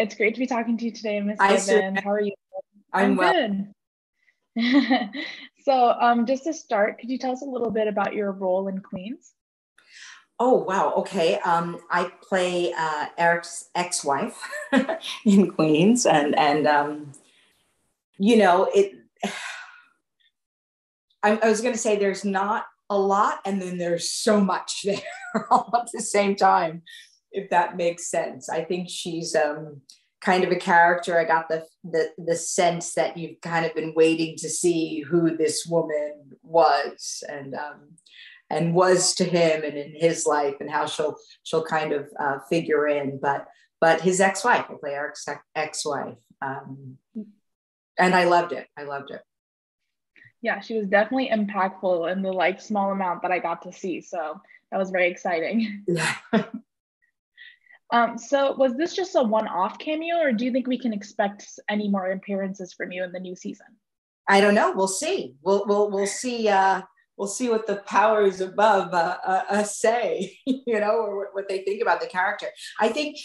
it's great to be talking to you today, Miss I Given. How are you? I'm I'm well. good. Just to start, could you tell us a little bit about your role in Queens? Oh wow. Okay. I play Eric's ex-wife in Queens, and it. I was going to say there's not a lot, and then there's so much there all at the same time, if that makes sense. I think she's kind of a character. I got the sense that you've kind of been waiting to see who this woman was, and was to him and in his life, and how she'll kind of figure in. But his ex-wife, I play Eric's ex-wife, and I loved it. I loved it. Yeah, she was definitely impactful in the small amount that I got to see. So that was very exciting. Yeah. So was this just a one-off cameo, or do you think we can expect any more appearances from you in the new season? I don't know. We'll see. We'll see. We'll see what the powers above say, or what they think about the character. I think,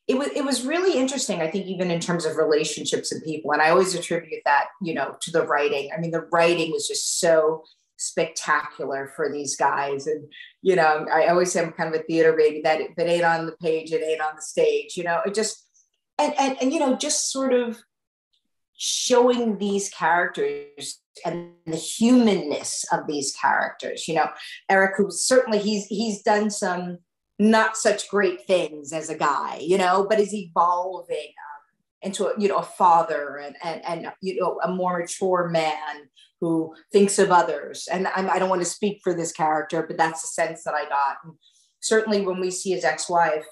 it was really interesting. I think even in terms of relationships and people, and I always attribute that, to the writing. I mean, the writing was just so spectacular for these guys. And, I always say I'm kind of a theater baby, that if it ain't on the page, it ain't on the stage, it just, and just sort of showing these characters and the humanness of these characters. Eric, who certainly he's done some not such great things as a guy, but is evolving into a father, and a more mature man who thinks of others. And I don't want to speak for this character, but that's the sense that I got. And certainly when we see his ex-wife,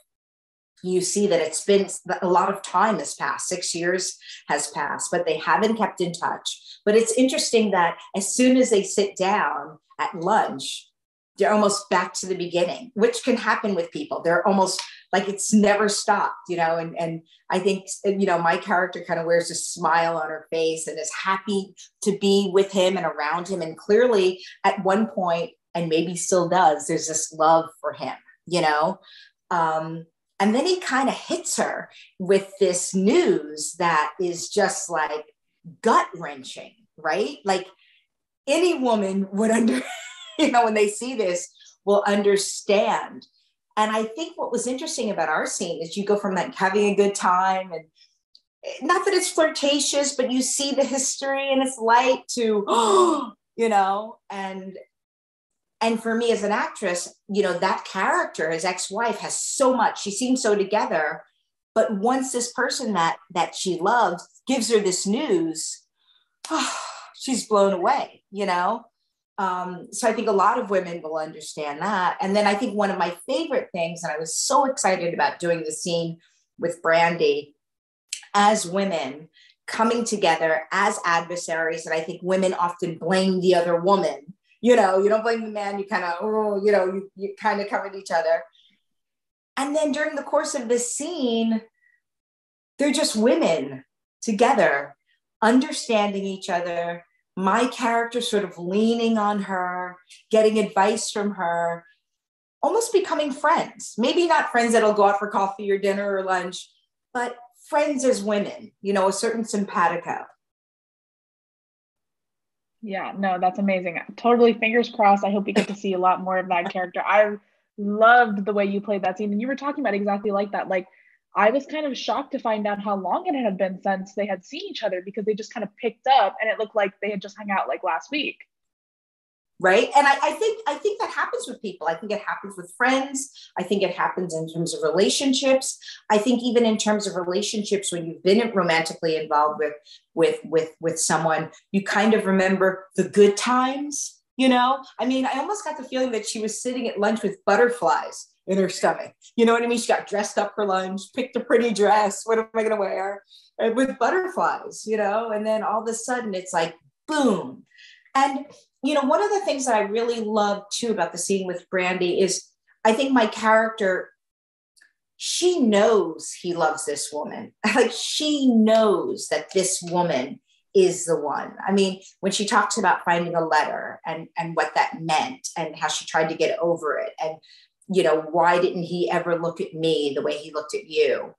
you see that it's been a lot of time has passed. 6 years has passed, but they haven't kept in touch. But it's interesting that as soon as they sit down at lunch, they're almost back to the beginning, which can happen with people. They're almost like it's never stopped, and I think, my character kind of wears a smile on her face and is happy to be with him and around him. And clearly at one point, and maybe still does, there's this love for him, and then he kind of hits her with this news that is just like gut wrenching, right? Like any woman would when they see this, will understand. And I think what was interesting about our scene is you go from like having a good time, and not that it's flirtatious, but you see the history and it's light to, and for me as an actress, that character, his ex-wife, has so much, she seems so together, but once this person that she loves gives her this news, she's blown away, So I think a lot of women will understand that. And then I think one of my favorite things, and I was so excited about doing the scene with Brandy, as women coming together as adversaries, and I think women often blame the other woman. You don't blame the man, you kind of, you kind of come at each other. And then during the course of this scene, they're just women together, understanding each other. My character sort of leaning on her, getting advice from her, almost becoming friends. Maybe not friends that'll go out for coffee or dinner or lunch, but friends as women, a certain simpatico. Yeah, no, that's amazing. Totally, fingers crossed. I hope we get to see a lot more of that character. I loved the way you played that scene. And you were talking about exactly like that. Like, I was kind of shocked to find out how long it had been since they had seen each other, because they just kind of picked up and it looked like they had just hung out like last week. Right. And I think that happens with people. I think it happens with friends. I think it happens in terms of relationships. I think even in terms of relationships, when you've been romantically involved with someone, you kind of remember the good times, I mean, I almost got the feeling that she was sitting at lunch with butterflies in her stomach. You know what I mean? She got dressed up for lunch, picked a pretty dress. What am I going to wear? With butterflies, and then all of a sudden it's like, boom. And one of the things that I really love too about the scene with Brandy is I think my character, she knows he loves this woman. Like, she knows that this woman is the one. I mean, when she talks about finding a letter and what that meant and how she tried to get over it, and, why didn't he ever look at me the way he looked at you?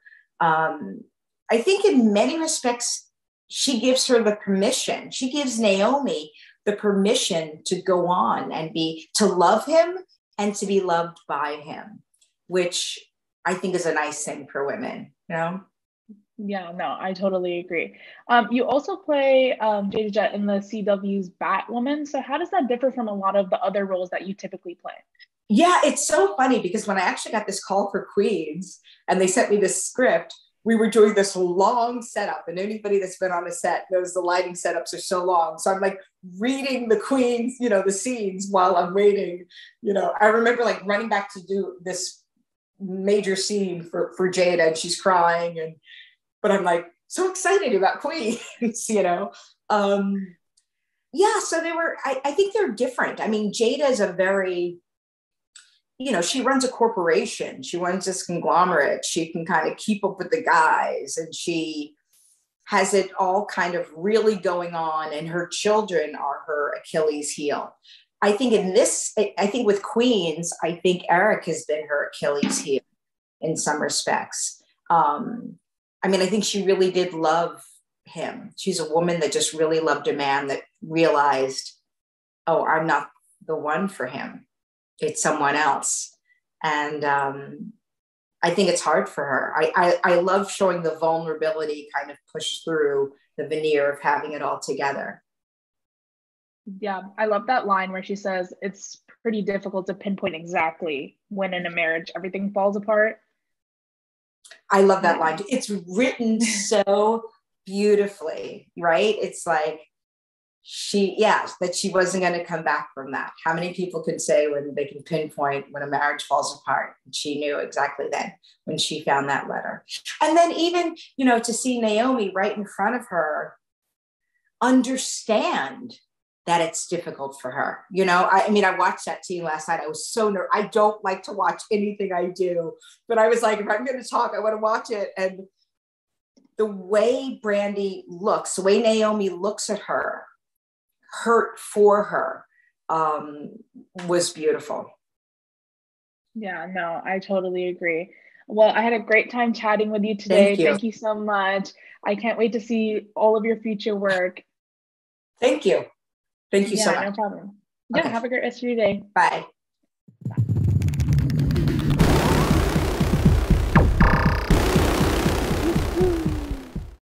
I think in many respects, she gives her the permission. She gives Naomi the permission to go on and to love him and to be loved by him, which I think is a nice thing for women, you know? Yeah, no, I totally agree. You also play Jada Jet in the CW's Batwoman. So how does that differ from a lot of the other roles that you typically play? Yeah, it's so funny because when I actually got this call for Queens and they sent me this script, we were doing this long setup. And anybody that's been on a set knows the lighting setups are so long. So I'm like reading the Queens, the scenes while I'm waiting. I remember like running back to do this major scene for Jada, and she's crying. But I'm like so excited about Queens, Yeah, so I think they're different. I mean, Jada is a very, she runs a corporation. She runs this conglomerate. She can kind of keep up with the guys, and she has it all kind of really going on, and her children are her Achilles heel. I think with Queens, I think Eric has been her Achilles heel in some respects. I think she really did love him. She's a woman that just really loved a man that realized, oh, I'm not the one for him. It's someone else. And I think it's hard for her. I love showing the vulnerability kind of push through the veneer of having it all together. Yeah, I love that line where she says it's pretty difficult to pinpoint exactly when in a marriage everything falls apart. I love that line. It's written so beautifully, right? It's like that she wasn't going to come back from that. How many people could say when they can pinpoint when a marriage falls apart? And she knew exactly then when she found that letter. And then even, to see Naomi right in front of her, understand that it's difficult for her. I watched that scene last night. I was so nervous. I don't like to watch anything I do, but I was like, if I'm going to talk, I want to watch it. And the way Brandy looks, the way Naomi looks at her, hurt for her, was beautiful. Yeah, no, I totally agree. Well, I had a great time chatting with you today. Thank you so much. I can't wait to see all of your future work. Thank you. Thank you so much. No problem. Yeah, okay. Have a great rest of your day. Bye.